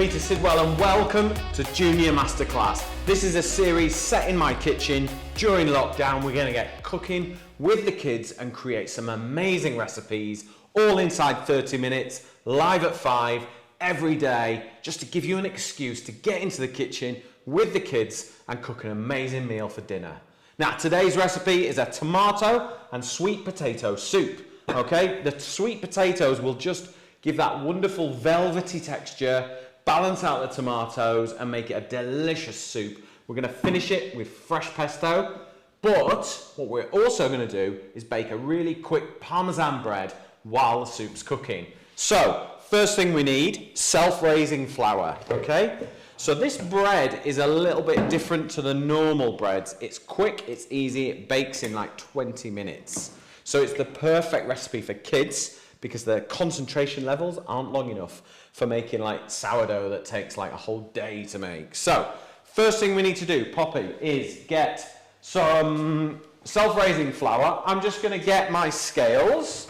Peter Sidwell and welcome to Junior Masterclass. This is a series set in my kitchen during lockdown. We're going to get cooking with the kids and create some amazing recipes, all inside 30 minutes, live at 5, every day, just to give you an excuse to get into the kitchen with the kids and cook an amazing meal for dinner. Now, today's recipe is a tomato and sweet potato soup. Okay, the sweet potatoes will just give that wonderful velvety texture, balance out the tomatoes and make it a delicious soup. We're going to finish it with fresh pesto, but what we're also going to do is bake a really quick parmesan bread while the soup's cooking. So, first thing we need, self-raising flour, okay? So this bread is a little bit different to the normal breads. It's quick, it's easy, it bakes in like 20 minutes. So it's the perfect recipe for kids because their concentration levels aren't long enough for making like sourdough that takes like a whole day to make. So first thing we need to do, Poppy, is get some self-raising flour. I'm just going to get my scales.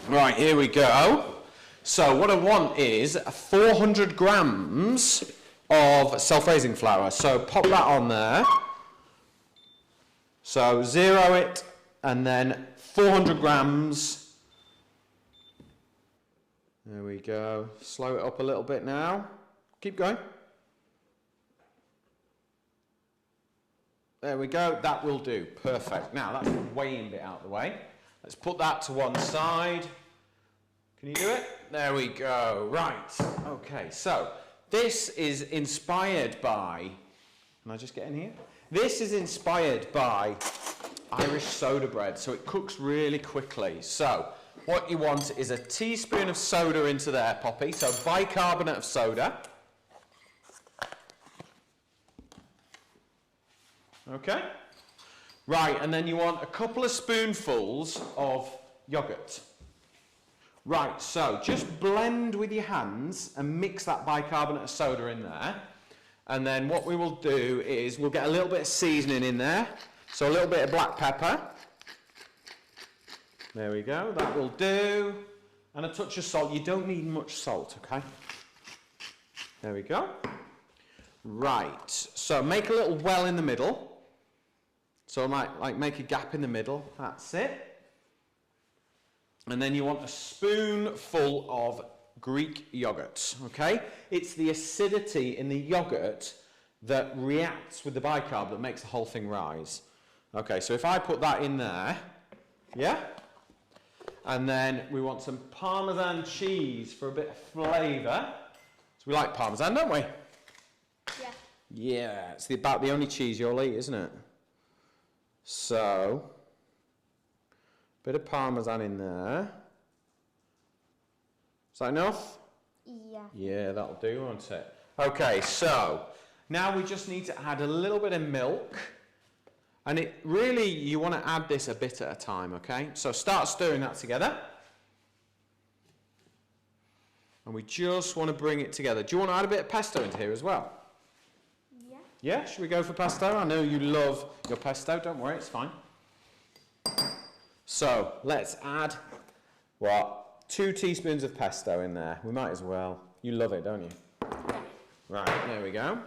Right, here we go. So what I want is 400 grams of self-raising flour. So pop that on there. So zero it and then 400 grams. There we go. Slow it up a little bit now. Keep going. There we go. That will do. Perfect. Now that's the weighing bit out of the way. Let's put that to one side. Can you do it? There we go. Right. Okay. So this is inspired by. Can I just get in here? This is inspired by Irish soda bread, so it cooks really quickly. So what you want is a teaspoon of soda into there, Poppy, so bicarbonate of soda. Okay. Right, and then you want a couple of spoonfuls of yogurt. Right, so just blend with your hands and mix that bicarbonate of soda in there. And then what we will do is we'll get a little bit of seasoning in there. So a little bit of black pepper. There we go, that will do. And a touch of salt. You don't need much salt, okay? There we go. Right, so make a little well in the middle. So I might like make a gap in the middle, that's it. And then you want a spoonful of Greek yogurt, okay? It's the acidity in the yogurt that reacts with the bicarb that makes the whole thing rise. Okay, so if I put that in there, yeah? And then we want some Parmesan cheese for a bit of flavour. So we like Parmesan, don't we? Yeah. Yeah, it's about the only cheese you'll eat, isn't it? So, bit of Parmesan in there. Is that enough? Yeah. Yeah, that'll do, won't it? Okay, so now we just need to add a little bit of milk. And it really, you want to add this a bit at a time, okay? So start stirring that together. And we just want to bring it together. Do you want to add a bit of pesto into here as well? Yeah. Yeah, should we go for pesto? I know you love your pesto, don't worry, it's fine. So let's add, what, 2 teaspoons of pesto in there. We might as well. You love it, don't you? Yeah. Right, there we go.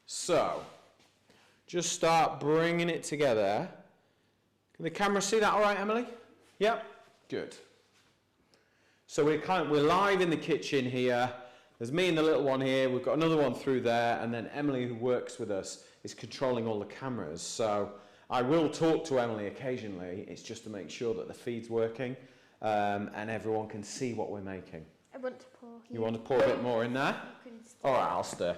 So, just start bringing it together. Can the camera see that all right, Emily? Yep, good. So we're live in the kitchen here. There's me and the little one here. We've got another one through there, and then Emily, who works with us, is controlling all the cameras. So I will talk to Emily occasionally. It's just to make sure that the feed's working and everyone can see what we're making. I want to pour here. You want to pour a bit more in there? All right, I'll stir.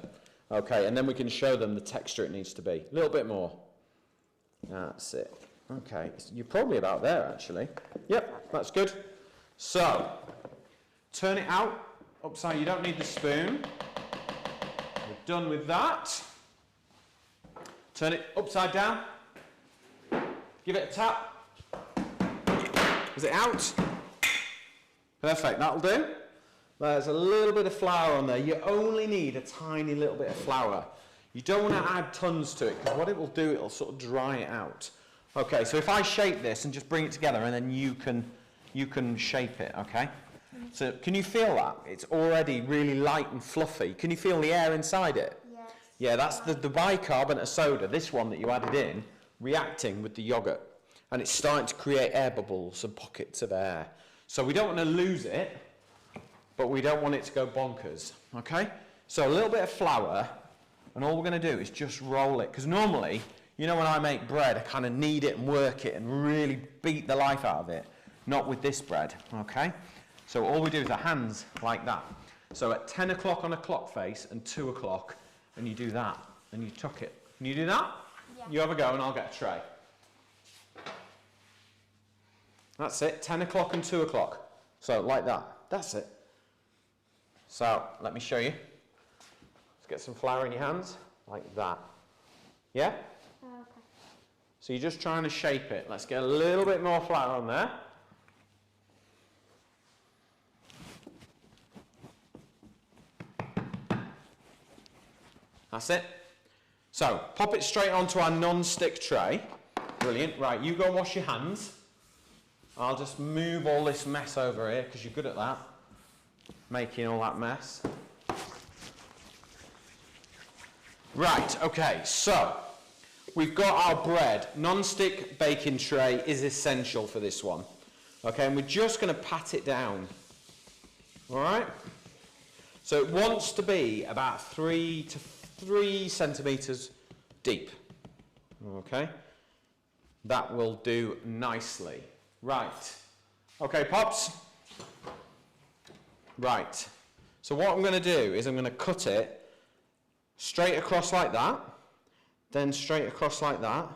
Okay, and then we can show them the texture it needs to be. A little bit more. That's it. Okay, you're probably about there, actually. Yep, that's good. So, turn it out upside. You don't need the spoon. We're done with that. Turn it upside down. Give it a tap. Is it out? Perfect, that'll do. There's a little bit of flour on there. You only need a tiny little bit of flour. You don't want to add tons to it because what it will do, it'll sort of dry it out. Okay, so if I shape this and just bring it together and then you can shape it, okay? So can you feel that? It's already really light and fluffy. Can you feel the air inside it? Yes. Yeah, that's the bicarbonate soda, this one that you added in, reacting with the yogurt. And it's starting to create air bubbles and pockets of air. So we don't want to lose it, but we don't want it to go bonkers, okay? So a little bit of flour, and all we're going to do is just roll it. Because normally, you know when I make bread, I kind of knead it and work it and really beat the life out of it. Not with this bread, okay? So all we do is our hands like that. So at 10 o'clock on a clock face and 2 o'clock, and you do that, and you tuck it. Can you do that? Yeah. You have a go and I'll get a tray. That's it, 10 o'clock and 2 o'clock. So like that, that's it. So let me show you. Let's get some flour in your hands, like that. Yeah? Okay. So you're just trying to shape it. Let's get a little bit more flour on there. That's it. So pop it straight onto our non-stick tray. Brilliant. Right, you go and wash your hands. I'll just move all this mess over here because you're good at that. Making all that mess. Right, okay, so we've got our bread. Non-stick baking tray is essential for this one. Okay, and we're just going to pat it down. All right? So it wants to be about 3 to 3 centimetres deep. Okay? That will do nicely. Right. Okay, Pops? Right. So what I'm going to do is I'm going to cut it straight across like that, then straight across like that,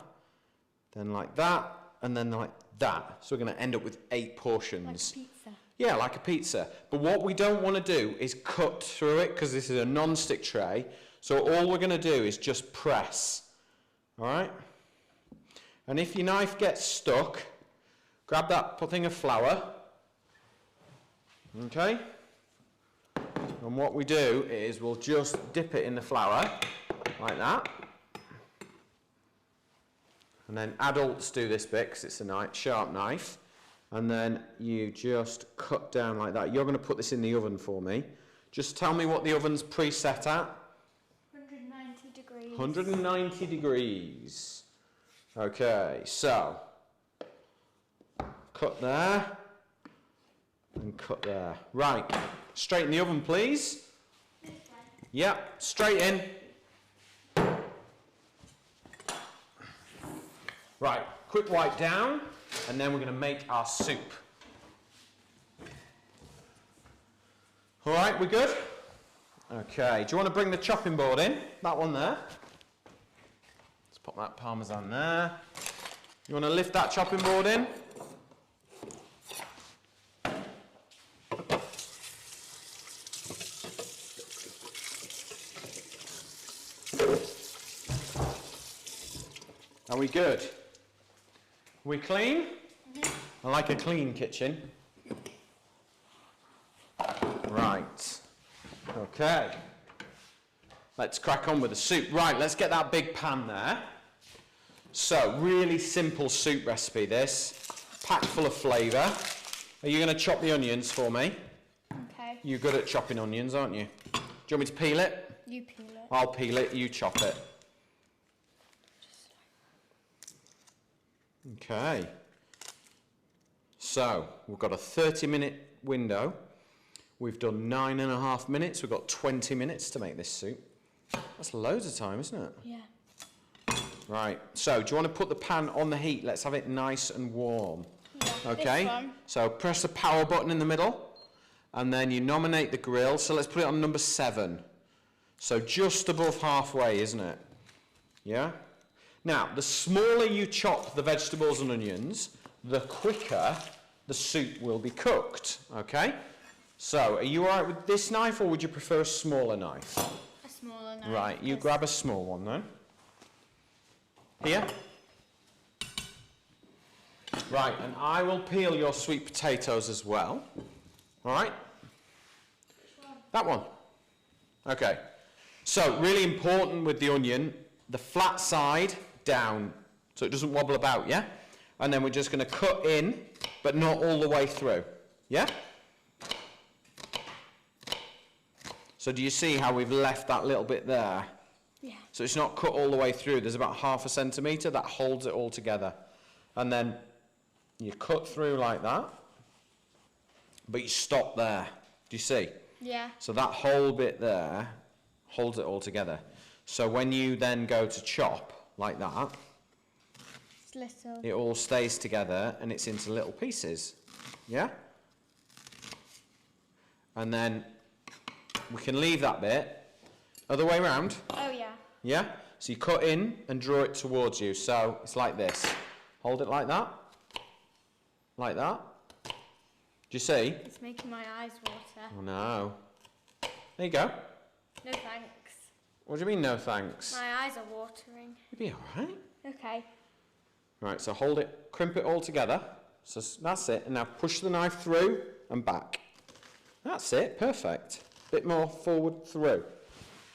then like that, and then like that. So we're going to end up with 8 portions. Like a pizza. Yeah, like a pizza. But what we don't want to do is cut through it because this is a non-stick tray. So all we're going to do is just press. All right? And if your knife gets stuck, grab that thing of flour. Okay? And what we do is we'll just dip it in the flour, like that. And then adults do this bit because it's a sharp knife. And then you just cut down like that. You're going to put this in the oven for me. Just tell me what the oven's preset at. 190 degrees. 190 degrees. Okay, so cut there and cut there. Right, straight in the oven, please. Yep, straight in. Right, quick wipe down, and then we're going to make our soup. All right, we good? Okay, do you want to bring the chopping board in? That one there. Let's pop that parmesan there. You want to lift that chopping board in? Are we good? We clean? I like a clean kitchen. Right. Okay. Let's crack on with the soup. Right, let's get that big pan there. So, really simple soup recipe this. Packed full of flavour. Are you going to chop the onions for me? Okay. You're good at chopping onions, aren't you? Do you want me to peel it? You peel it. I'll peel it, you chop it. Okay. So, we've got a 30-minute window. We've done 9.5 minutes. We've got 20 minutes to make this soup. That's loads of time, isn't it? Yeah. Right. So, do you want to put the pan on the heat? Let's have it nice and warm. Yeah. Okay. This one. So, press the power button in the middle, and then you nominate the grill. So, let's put it on number 7. So, just above halfway, isn't it? Yeah? Now, the smaller you chop the vegetables and onions, the quicker the soup will be cooked, okay? So, are you all right with this knife, or would you prefer a smaller knife? A smaller knife. Right, you grab a small one, then. Here. Right, and I will peel your sweet potatoes as well. All right? Which one? That one. Okay. So, really important with the onion, the flat side down, so it doesn't wobble about, yeah? And then we're just going to cut in, but not all the way through, yeah? So do you see how we've left that little bit there? Yeah. So it's not cut all the way through. There's about 1/2 centimetre that holds it all together. And then you cut through like that, but you stop there. Do you see? Yeah. So that whole bit there holds it all together. So when you then go to chop like that, It's little. it all stays together and it's into little pieces. Yeah? And then we can leave that bit other way around. Oh yeah. Yeah? So you cut in and draw it towards you. So it's like this. Hold it like that. Like that. Do you see? It's making my eyes water. Oh no. There you go. No thanks. What do you mean no thanks? My eyes are watering. You'll be alright. Okay. Right, so hold it, crimp it all together. So that's it. And now push the knife through and back. That's it, perfect. Bit more forward through.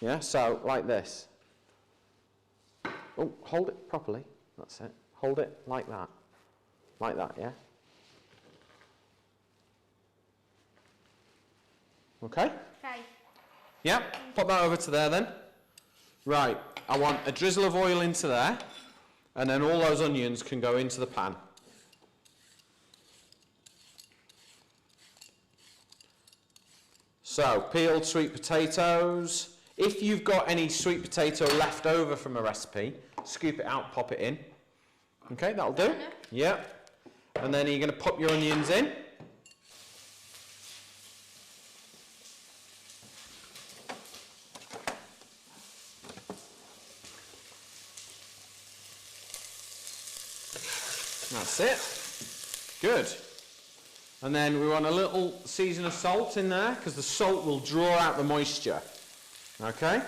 Yeah, so like this. Oh, hold it properly. That's it. Hold it like that. Like that, yeah? Okay? Okay. Yeah, pop that over to there then. Right, I want a drizzle of oil into there, and then all those onions can go into the pan. So, peeled sweet potatoes. If you've got any sweet potato left over from a recipe, scoop it out, pop it in. Okay, that'll do. Yeah. And then you're going to pop your onions in. That's it. Good. And then we want a little season of salt in there because the salt will draw out the moisture. Okay?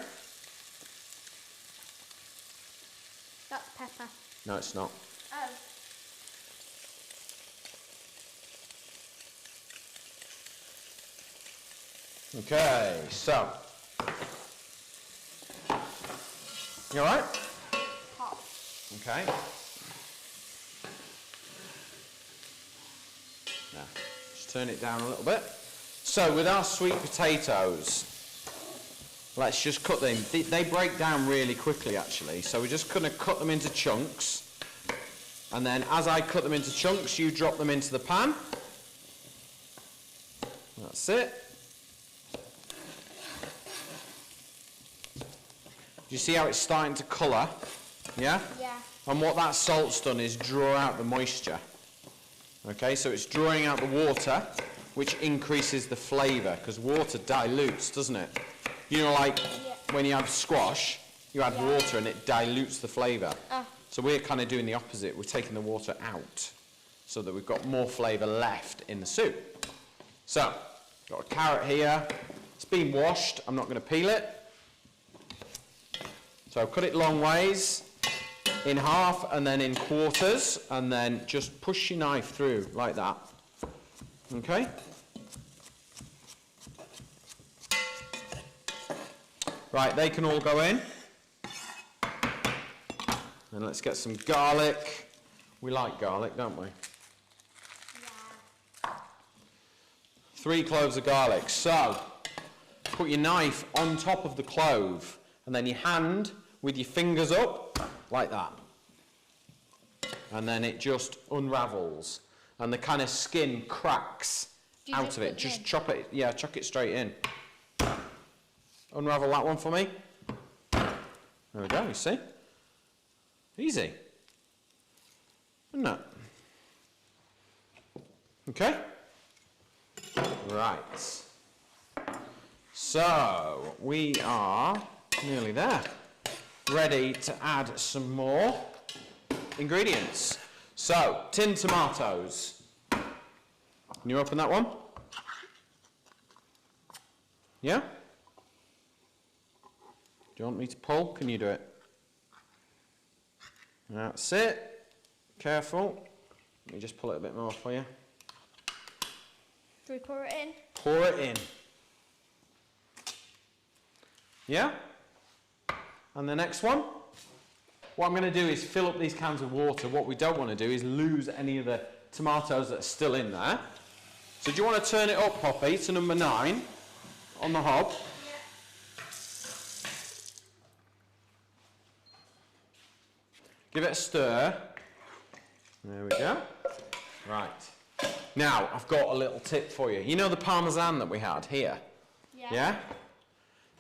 That's pepper. No, it's not. Oh. Okay, so. You alright? Hot. Okay. Now, just turn it down a little bit. So with our sweet potatoes, let's just cut them. They break down really quickly actually, so we're just going to cut them into chunks. And then as I cut them into chunks, you drop them into the pan. That's it. Do you see how it's starting to colour? Yeah? Yeah. And what that salt's done is draw out the moisture. Okay, so it's drawing out the water, which increases the flavour, because water dilutes, doesn't it? You know, like when you have squash, you add water and it dilutes the flavour. So we're kind of doing the opposite. We're taking the water out so that we've got more flavour left in the soup. So, got a carrot here. It's been washed. I'm not going to peel it. So cut it long ways, in half and then in quarters, and then just push your knife through like that. Okay? Right, they can all go in. And let's get some garlic. We like garlic, don't we? Yeah. 3 cloves of garlic. So, put your knife on top of the clove, and then your hand with your fingers up, like that. And then it just unravels, and the kind of skin cracks out of it. Just chop it, yeah, chuck it straight in. Unravel that one for me. There we go, you see? Easy. Isn't it? Okay? Right. So, we are nearly there. Ready to add some more ingredients. So, tinned tomatoes. Can you open that one? Yeah? Do you want me to pull? Can you do it? That's it. Careful. Let me just pull it a bit more for you. Do we pour it in? Pour it in. Yeah? And the next one? What I'm going to do is fill up these cans with water. What we don't want to do is lose any of the tomatoes that are still in there. So do you want to turn it up, Poppy, to number 9 on the hob? Give it a stir. There we go. Right. Now, I've got a little tip for you. You know the parmesan that we had here? Yeah. Yeah?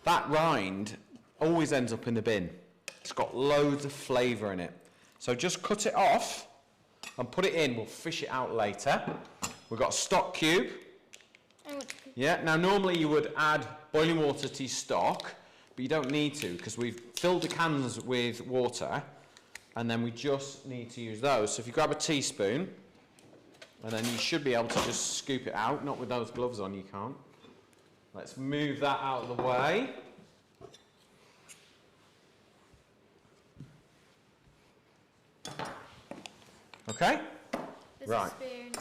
That rind always ends up in the bin. It's got loads of flavour in it. So just cut it off and put it in. We'll fish it out later. We've got a stock cube. Yeah, now normally you would add boiling water to your stock, but you don't need to because we've filled the cans with water and then we just need to use those. So if you grab a teaspoon, and then you should be able to just scoop it out. Not with those gloves on, you can't. Let's move that out of the way. Okay? There's Right. a spoon.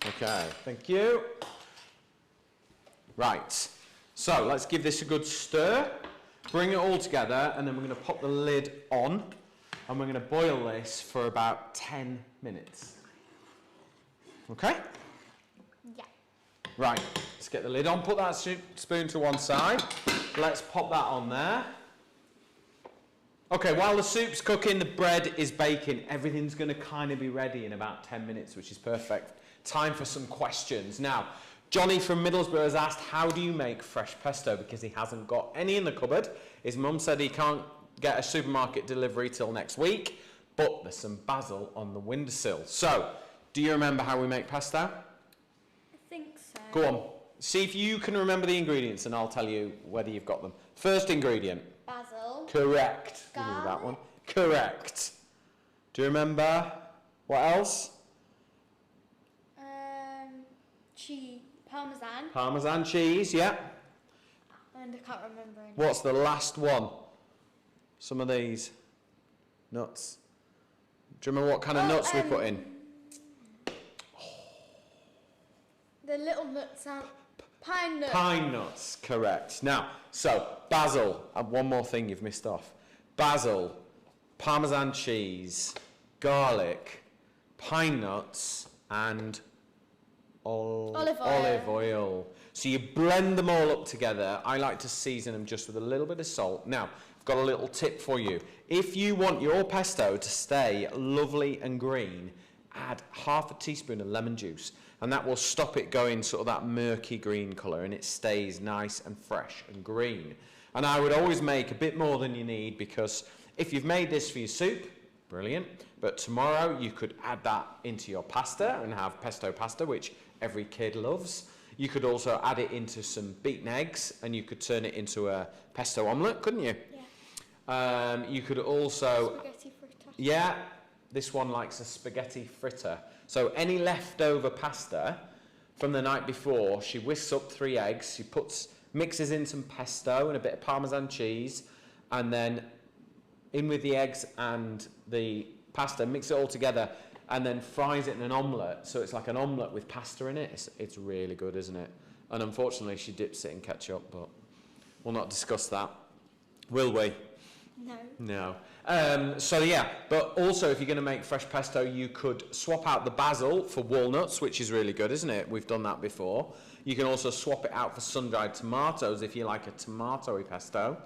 Okay, thank you. Right, so let's give this a good stir. Bring it all together, and then we're going to pop the lid on, and we're going to boil this for about 10 minutes. Okay? Yeah. Right, let's get the lid on. Put that spoon to one side. Let's pop that on there. Okay, while the soup's cooking, the bread is baking. Everything's going to kind of be ready in about 10 minutes, which is perfect. Time for some questions. Now, Johnny from Middlesbrough has asked, how do you make fresh pesto? Because he hasn't got any in the cupboard. His mum said he can't get a supermarket delivery till next week, but there's some basil on the windowsill. So, do you remember how we make pesto? I think so. Go on. See if you can remember the ingredients and I'll tell you whether you've got them. First ingredient. Basil. Correct. We knew that one. Correct. Do you remember? What else? Cheese. Parmesan. Parmesan cheese, yeah. And I can't remember any. What's the last one? Some of these. Nuts. Do you remember what kind of nuts we put in? The little nuts sound. Pine nuts. Pine nuts, correct. Now, so basil, and one more thing you've missed off. Basil, Parmesan cheese, garlic, pine nuts, and olive oil. So you blend them all up together. I like to season them just with a little bit of salt. Now, I've got a little tip for you. If you want your pesto to stay lovely and green, add half a teaspoon of lemon juice, and that will stop it going sort of that murky green colour, and it stays nice and fresh and green. And I would always make a bit more than you need, because if you've made this for your soup, brilliant, but tomorrow you could add that into your pasta and have pesto pasta, which every kid loves. You could also add it into some beaten eggs, and you could turn it into a pesto omelette, couldn't you? Yeah. You could also... Spaghetti frittata. Yeah, this one likes a spaghetti fritter. So any leftover pasta from the night before, she whisks up 3 eggs, she mixes in some pesto and a bit of Parmesan cheese, and then in with the eggs and the pasta, mix it all together, and then fries it in an omelette. So it's like an omelette with pasta in it. It's really good, isn't it? And unfortunately, she dips it in ketchup, but we'll not discuss that, will we? No. No. So yeah, but also if you're going to make fresh pesto, you could swap out the basil for walnuts, which is really good, isn't it? We've done that before. You can also swap it out for sun-dried tomatoes if you like a tomatoey pesto.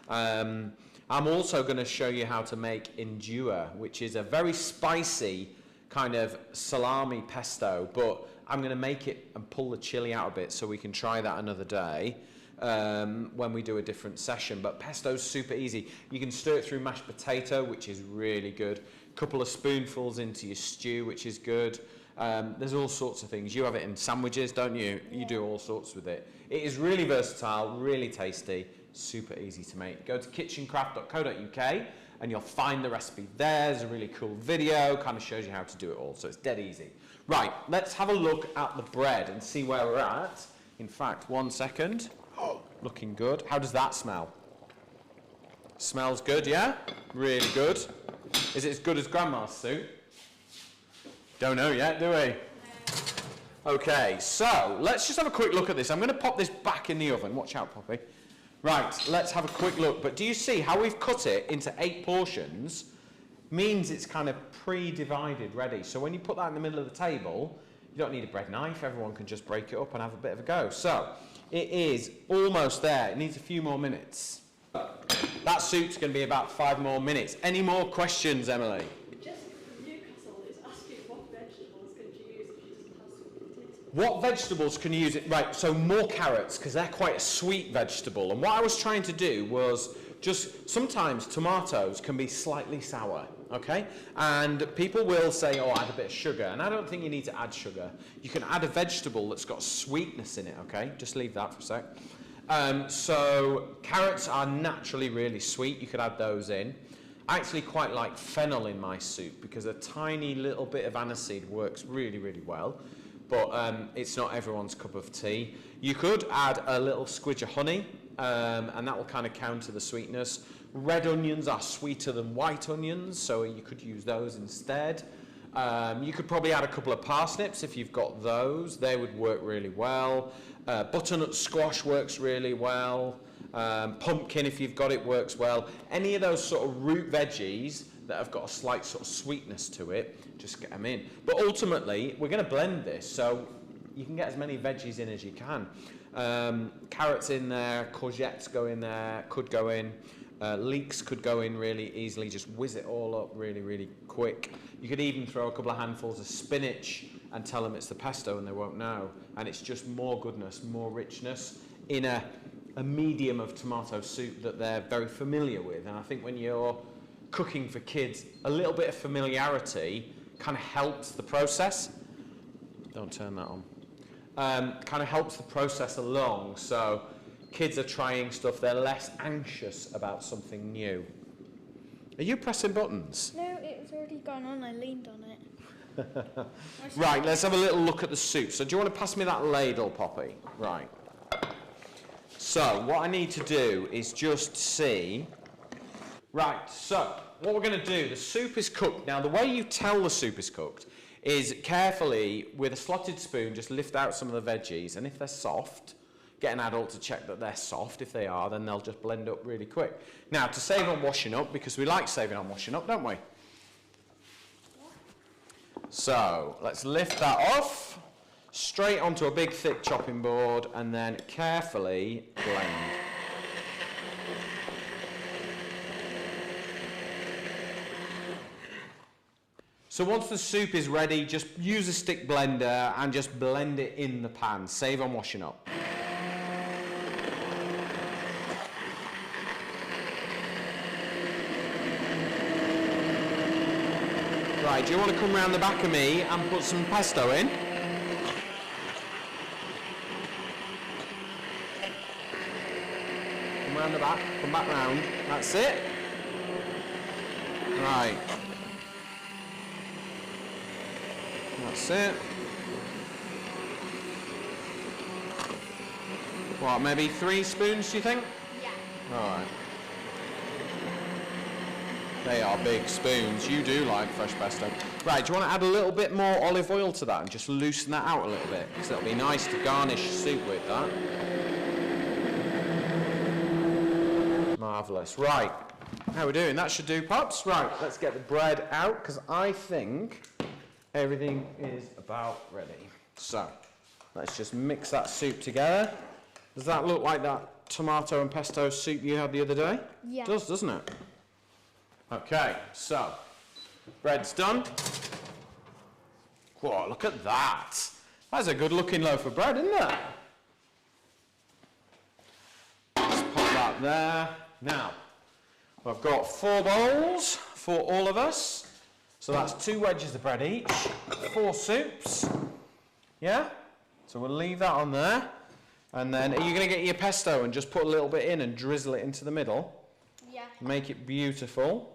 I'm also going to show you how to make indua, which is a very spicy kind of salami pesto, but I'm going to make it and pull the chili out a bit so we can try that another day. When we do a different session. But pesto's super easy. You can stir it through mashed potato, which is really good. A couple of spoonfuls into your stew, which is good. There's all sorts of things. You have it in sandwiches, don't you? Yeah. You do all sorts with it. It is really versatile, really tasty, super easy to make. Go to kitchencraft.co.uk and you'll find the recipe there. There's a really cool video, kind of shows you how to do it all, so it's dead easy. Right, let's have a look at the bread and see where we're at. In fact, 1 second. Looking good. How does that smell? Smells good, yeah? Really good. Is it as good as Grandma's soup? Don't know yet, do we? Okay, so let's just have a quick look at this. I'm going to pop this back in the oven. Watch out, Poppy. Right, let's have a quick look. But do you see how we've cut it into 8 portions? Means it's kind of pre-divided, ready. So when you put that in the middle of the table, you don't need a bread knife. Everyone can just break it up and have a bit of a go. So it is almost there. It needs a few more minutes. That soup's going to be about 5 more minutes. Any more questions, Emily? Jessica from Newcastle is asking what vegetables can she use if she doesn't have sweet potatoes? What vegetables can you use? Right, so more carrots, because they're quite a sweet vegetable. And what I was trying to do was just, sometimes tomatoes can be slightly sour, okay? And people will say, oh, add a bit of sugar. And I don't think you need to add sugar. You can add a vegetable that's got sweetness in it, okay? Just leave that for a sec. So carrots are naturally really sweet. You could add those in. I actually quite like fennel in my soup because a tiny little bit of aniseed works really, really well. But it's not everyone's cup of tea. You could add a little squidge of honey, and that will kind of counter the sweetness. Red onions are sweeter than white onions, so you could use those instead. You could probably add a couple of parsnips if you've got those. They would work really well. Butternut squash works really well. Pumpkin, if you've got it, works well. Any of those sort of root veggies that have got a slight sort of sweetness to it, just get them in. But ultimately, we're going to blend this, so you can get as many veggies in as you can. Carrots in there, courgettes go in there, could go in. Leeks could go in really easily, just whiz it all up really, really quick. You could even throw a couple of handfuls of spinach and tell them it's the pesto and they won't know. And it's just more goodness, more richness in a medium of tomato soup that they're very familiar with. And I think when you're cooking for kids, a little bit of familiarity kind of helps the process. Don't turn that on. Kind of helps the process along. So kids are trying stuff, they're less anxious about something new. Are you pressing buttons? No, it's already gone on. I leaned on it. Right, let's have a little look at the soup. So do you want to pass me that ladle, Poppy? Right. So what I need to do is just see. Right, so what we're going to do, the soup is cooked. Now the way you tell the soup is cooked is carefully, with a slotted spoon, just lift out some of the veggies, and if they're soft, get an adult to check that they're soft. If they are, then they'll just blend up really quick. Now, to save on washing up, because we like saving on washing up, don't we? So, let's lift that off, straight onto a big thick chopping board, and then carefully blend. So once the soup is ready, just use a stick blender and just blend it in the pan. Save on washing up. Right, do you want to come round the back of me and put some pesto in? Come round the back, come back round. That's it. Right. That's it. What, maybe 3 spoons, do you think? Yeah. All right. They are big spoons. You do like fresh pesto. Right, do you want to add a little bit more olive oil to that and just loosen that out a little bit? Because it'll be nice to garnish soup with that. Marvellous. Right, how are we doing? That should do, Pops. Right, let's get the bread out, because I think everything is about ready. So, let's just mix that soup together. Does that look like that tomato and pesto soup you had the other day? Yeah. It does, doesn't it? Okay, so, bread's done. Whoa, look at that. That's a good looking loaf of bread, isn't it? Let's pop that there. Now, I've got 4 bowls for all of us. So that's 2 wedges of bread each, 4 soups. Yeah? So we'll leave that on there. And then, are you going to get your pesto and just put a little bit in and drizzle it into the middle? Yeah. Make it beautiful.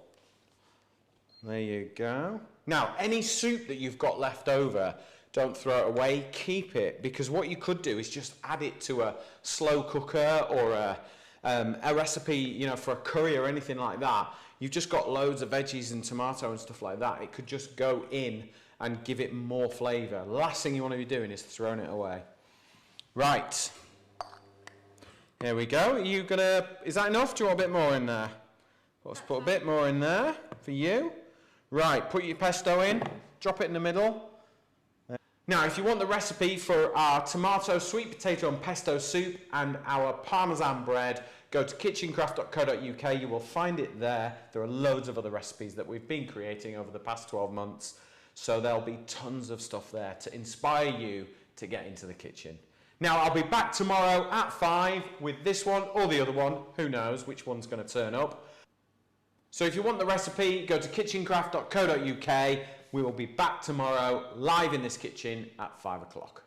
There you go. Now, any soup that you've got left over, don't throw it away, keep it, because what you could do is just add it to a slow cooker or a recipe, you know, for a curry or anything like that. You've just got loads of veggies and tomato and stuff like that. It could just go in and give it more flavour. Last thing you want to be doing is throwing it away. Right. Here we go. Are you gonna? Is that enough? Do you want a bit more in there? Let's put a bit more in there for you. Right, put your pesto in, drop it in the middle. Now, if you want the recipe for our tomato, sweet potato and pesto soup and our parmesan bread, go to kitchencraft.co.uk. You will find it there. There are loads of other recipes that we've been creating over the past 12 months. So there'll be tons of stuff there to inspire you to get into the kitchen. Now, I'll be back tomorrow at 5 with this one or the other one. Who knows which one's going to turn up. So if you want the recipe, go to kitchencraft.co.uk. We will be back tomorrow live in this kitchen at 5 o'clock.